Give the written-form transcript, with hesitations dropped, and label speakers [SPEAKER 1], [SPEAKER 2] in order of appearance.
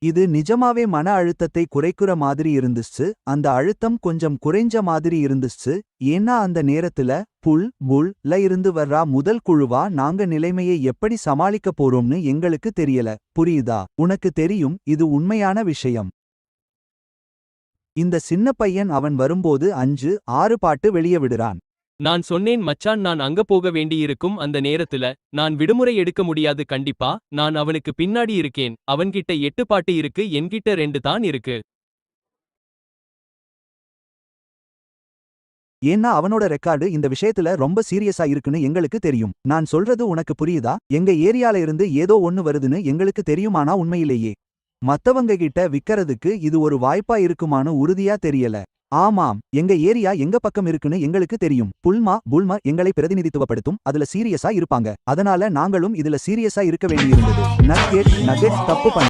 [SPEAKER 1] இது நிஜமாவே மன அழுத்தத்தை குறைக்குற மாதிரி இருந்துச்சு. அந்த அழுத்தம் கொஞ்சம் குறைஞ்ச மாதிரி இருந்துச்சு. ஏன்னா அந்த நேரத்துல புல் ல இருந்து வர்றா முதல் குழுவா நாங்க நிலைமையை எப்படி சமாளிக்க போறோம்னு எங்களுக்கு தெரியல. புரியுதா? உனக்கு தெரியும் இது உண்மையான விஷயம். இந்த சின்ன பையன் அவன் வரும்போது 5, 6 பாட்டு வெளிய விடுறான்.
[SPEAKER 2] நான் சொன்னேன் மச்சான், நான் அங்க போக வேண்டியிருக்கும் அந்த நேரத்துல. நான் விடுமுறை எடுக்க முடியாது கண்டிப்பா. நான் அவனுக்கு பின்னாடி இருக்கேன். அவன்கிட்ட 8 பாட்டு இருக்கு, என்கிட்ட 2 தான் இருக்கு.
[SPEAKER 1] ஏன்னா அவனோட ரெக்கார்டு இந்த விஷயத்துல ரொம்ப சீரியஸா இருக்குன்னு எங்களுக்கு தெரியும். நான் சொல்றது உனக்கு புரியுதா? எங்க ஏரியால இருந்து ஏதோ ஒன்னு வருதுன்னு எங்களுக்கு தெரியுமானா உண்மையிலேயே மத்தவங்க கிட்ட விக்கறதுக்கு இது ஒரு வாய்ப்பா இருக்குமான்னு உறுதியா தெரியல. ஆமாம், எங்க ஏரியா எங்க பக்கம் இருக்குன்னு எங்களுக்கு தெரியும். புல்மா எங்களை பிரதிநிதித்துவப்படுத்தும். அதுல சீரியஸா இருப்பாங்க. அதனால நாங்களும் இதுல சீரியஸா இருக்க வேண்டியிருந்தது. நக்கெட்ஸ் தப்பு பண்ண